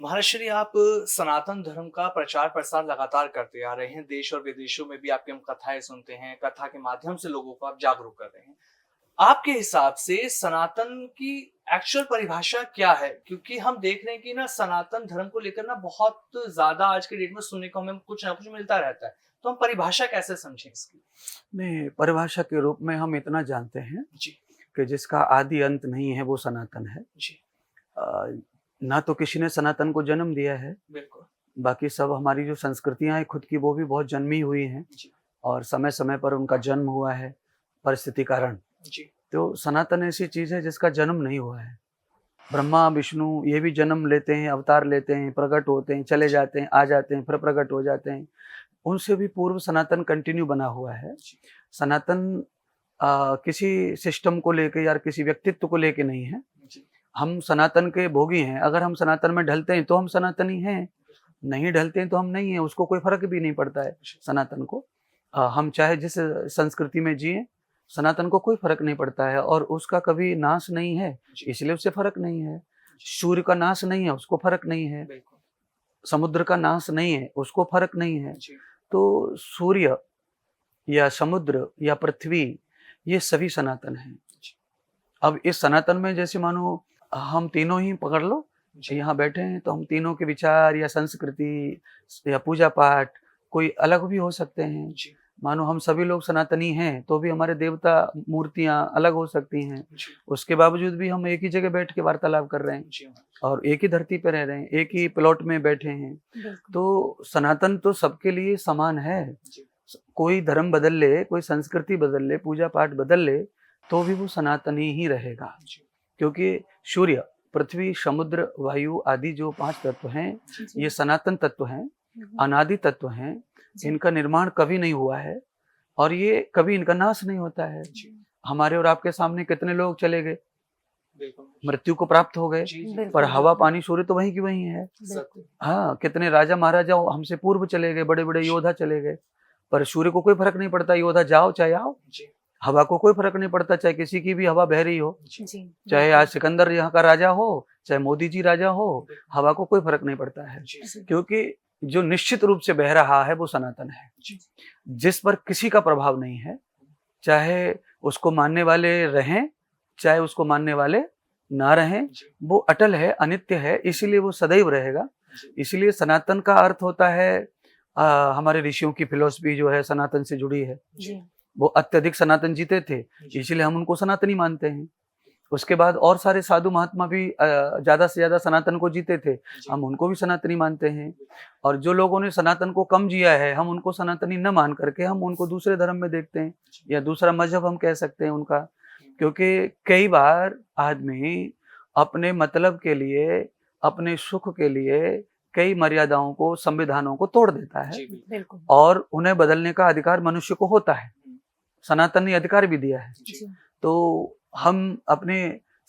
महाराष्ट्री, आप सनातन धर्म का प्रचार प्रसार लगातार करते आ रहे हैं। देश और विदेशों में भी आपकी हम कथाएं सुनते हैं। कथा के माध्यम से लोगों को आप जागरूक कर रहे हैं। आपके हिसाब से सनातन की एक्चुअल परिभाषा क्या है? क्योंकि हम देख रहे हैं कि ना सनातन धर्म को लेकर ना बहुत ज्यादा आज के डेट में सुनने को हमें कुछ ना कुछ मिलता रहता है। तो हम परिभाषा कैसे समझें इसकी? नहीं, परिभाषा के रूप में हम इतना जानते हैं जी। कि जिसका आदि अंत नहीं है वो सनातन है। जी। ना तो किसी ने सनातन को जन्म दिया है, बिल्कुल। बाकी सब हमारी जो संस्कृतियाँ हैं खुद की वो भी बहुत जन्मी हुई हैं जी। और समय-समय पर उनका जन्म हुआ है परिस्थिति कारण। जी। तो सनातन ऐसी चीज़ है जिसका जन्म नहीं हुआ है। ब्रह्मा, विष्णु ये भी जन्म लेते हैं, अवतार लेते हैं, प्रकट होते हैं, चले जाते हैं, आ जाते हैं, फिर प्रकट हो जाते हैं। उनसे भी पूर्व सनातन कंटिन्यू बना हुआ है। जी। सनातन किसी सिस्टम को लेके या किसी व्यक्तित्व को लेके नहीं है। जी। हम सनातन के भोगी हैं। अगर हम सनातन में ढलते हैं तो हम सनातनी हैं, नहीं ढलते हैं तो हम नहीं हैं। उसको कोई फ़र्क भी नहीं पड़ता है सनातन को। हम चाहे जिस संस्कृति में जिएँ, सनातन को कोई फ़र्क नहीं पड़ता है और उसका कभी नाश नहीं है, इसलिए उससे फ़र्क नहीं है। सूर्य का नाश नहीं है, उसको फ़र्क नहीं है। बिल्कुल। समुद्र का नाश नहीं है, उसको फ़र्क नहीं है। जी। तो सूर्य या समुद्र या पृथ्वी ये सभी सनातन हैं। अब इस सनातन में जैसे मानो हम तीनों ही पकड़ लो, जी। यहाँ बैठे हैं तो हम तीनों के विचार या संस्कृति या पूजा पाठ कोई अलग भी हो सकते हैं। जी। मानो हम सभी लोग सनातनी हैं तो भी हमारे देवता मूर्तियाँ अलग हो सकती हैं। जी। उसके बावजूद भी हम एक ही जगह बैठ के वार्तालाप कर रहे हैं जी। और एक ही धरती पे रह रहे हैं, एक ही प्लॉट में बैठे हैं। बिल्कुल। तो सनातन तो सबके लिए समान है। जी। कोई धर्म बदल ले, कोई संस्कृति बदल ले, पूजा पाठ बदल ले, तो भी वो सनातनी ही रहेगा। जी। क्योंकि सूर्य, पृथ्वी, समुद्र, वायु आदि जो 5 तत्व हैं, जी। ये सनातन तत्व हैं, हम्म। अनादि तत्व हैं। जी। इनका निर्माण कभी नहीं हुआ है और ये कभी इनका नाश नहीं होता है। जी। हमारे और आपके सामने कितने लोग चले गए, बिल्कुल। मृत्यु को प्राप्त हो गए, जी। जी। बिल्कुल, पर हवा, बिल्कुल, पानी, सूर्य तो वहीं की वहीं है। बिल्कुल। हाँ, कितने राजा महाराजा हमसे पूर्व चले गए, बड़े-बड़े योद्धा चले गए, पर सूर्य को कोई फ़र्क नहीं पड़ता, योद्धा जाओ चाहे आओ। जी। हवा को कोई फ़र्क नहीं पड़ता, चाहे किसी की भी हवा बह रही हो, जी। जी, चाहे बिल्कुल। आज सिकंदर यहाँ का राजा हो, चाहे मोदी जी राजा हो, हवा को कोई फ़र्क नहीं पड़ता है। जी। जी, क्योंकि जो निश्चित रूप से बह रहा है वो सनातन है, जी। जिस पर किसी का प्रभाव नहीं है, चाहे उसको मानने वाले रहें, चाहे उसको मानने वाले ना रहें, जी। वो अटल है, अनित्य है, इसीलिए वो सदैव रहेगा। जी। इसीलिए सनातन का अर्थ होता है हमारे ऋषियों की फ़िलॉसफ़ी जो है सनातन से जुड़ी है। जी, वो अत्यधिक सनातन जीते थे, जी। इसीलिए हम उनको सनातनी मानते हैं। उसके बाद और सारे साधु महात्मा भी ज़्यादा से ज़्यादा सनातन को जीते थे, जी। हम उनको भी सनातनी मानते हैं। और जो लोगों ने सनातन को कम जिया है, हम उनको सनातनी न मान करके हम उनको दूसरे धर्म में देखते हैं या दूसरा मज़हब हम कह सकते हैं उनका। क्योंकि कई बार आदमी अपने मतलब के लिए, अपने सुख के लिए कई मर्यादाओं को, संविधानों को तोड़ देता है जी। बिल्कुल। बिल्कुल। और उन्हें बदलने का अधिकार मनुष्य को होता है। सनातन ने अधिकार भी दिया है। जी। तो हम अपनी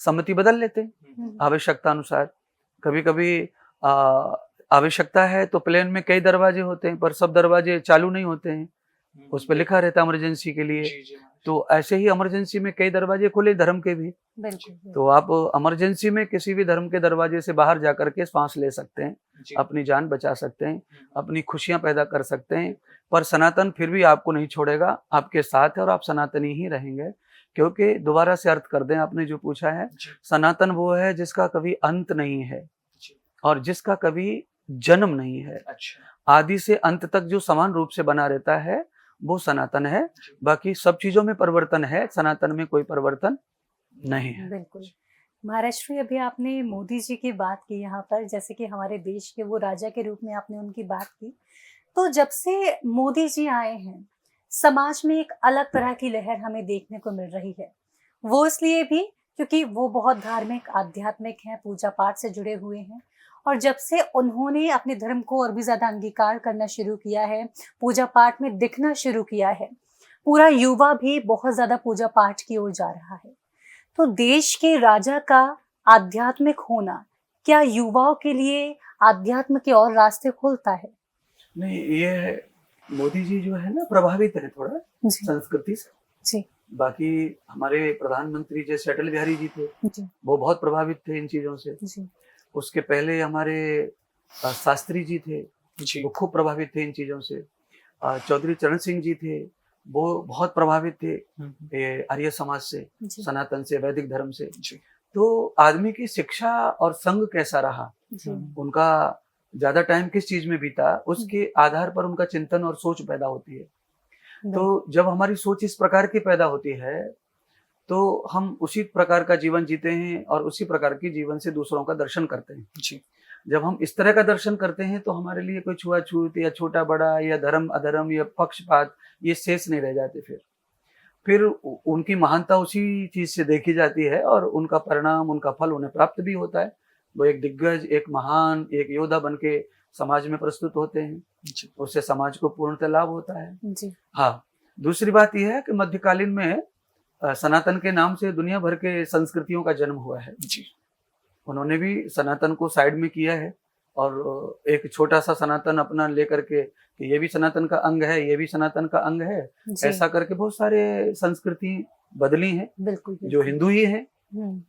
सम्मति बदल लेते हैं आवश्यकता अनुसार। कभी-कभी आवश्यकता है तो प्लेन में कई दरवाजे होते हैं, पर सब दरवाजे चालू नहीं होते हैं। उस पे लिखा रहता है इमरजेंसी के लिए। जी। जी। तो ऐसे ही इमरजेंसी में कई दरवाजे खुले धर्म के भी। बिल्कुल, बिल्कुल। तो आप इमरजेंसी में किसी भी धर्म के दरवाजे से बाहर जाकर के सांस ले सकते हैं, जी। अपनी जान बचा सकते हैं, अपनी खुशियाँ पैदा कर सकते हैं। पर सनातन फिर भी आपको नहीं छोड़ेगा, आपके साथ है और आप सनातनी ही रहेंगे। क्योंकि दोबारा से अर्थ कर दें आपने जो पूछा है, जी। सनातन वो है जिसका कभी अंत नहीं है जी। और जिसका कभी जन्म नहीं है। अच्छा। आदि से अंत तक जो समान रूप से बना रहता है, वो सनातन है। जी। बाकी सब चीज़ों में परिवर्तन है, सनातन में कोई परिवर्तन नहीं है। बिल्कुल। महाराष्ट्र अभी आपने मोदी जी की बात की यहाँ पर, जैसे कि हमारे देश के वो राजा के रूप में आपने उनकी बात की। तो जब से मोदी जी आए हैं, समाज में एक अलग तरह की लहर हमें देखने को मिल रही है। वो इसलिए भी क्योंकि वो बहुत धार्मिक, आध्यात्मिक हैं, पूजा पाठ से जुड़े हुए हैं और जब से उन्होंने अपने धर्म को और भी ज़्यादा अंगीकार करना शुरू किया है, पूजा पाठ में दिखना शुरू किया है, पूरा युवा भी बहुत ज़्यादा पूजा पाठ की ओर जा रहा है। तो देश के राजा का आध्यात्मिक होना क्या युवाओं के लिए आध्यात्म के और रास्ते खोलता है? नहीं, ये मोदी जी जो है ना प्रभावित है थोड़ा जी, संस्कृति से। जी, बाकी हमारे प्रधानमंत्री जैसे अटल बिहारी जी थे, जी, वो बहुत प्रभावित थे इन चीज़ों से। जी, उसके पहले हमारे शास्त्री जी थे, जी। वो खूब प्रभावित थे इन चीजों से। चौधरी चरण सिंह जी थे, वो बहुत प्रभावित थे ये आर्य समाज से, जी सनातन से, वैदिक धर्म से। जी। तो आदमी की शिक्षा और संग कैसा रहा, जी उनका ज्यादा टाइम किस चीज में बीता, उसके आधार पर उनका चिंतन और सोच पैदा होती है। बिल्कुल। तो जब हमारी सोच इस प्रकार की पैदा होती है तो हम उसी प्रकार का जीवन जीते हैं और उसी प्रकार के जीवन से दूसरों का दर्शन करते हैं। जी। जब हम इस तरह का दर्शन करते हैं तो हमारे लिए कोई छुआछूत या छोटा बड़ा या धर्म अधर्म या पक्षपात ये शेष नहीं रह जाते। फिर उनकी महानता उसी चीज से देखी जाती है और उनका परिणाम, उनका फल उन्हें प्राप्त भी होता है। वो एक दिग्गज, एक महान, एक योद्धा बन के समाज में प्रस्तुत होते हैं। जी। उससे समाज को पूर्णतः लाभ होता है। जी हाँ, दूसरी बात यह है कि मध्यकालीन में सनातन के नाम से दुनिया भर के संस्कृतियों का जन्म हुआ है। जी। उन्होंने भी सनातन को साइड में किया है और एक छोटा सा सनातन अपना लेकर के कि ये भी सनातन का अंग है, ये भी सनातन का अंग है, जी ऐसा करके बहुत सारे संस्कृति बदली हैं बिल्कुल जो बिल्कुल। हिंदू ही है।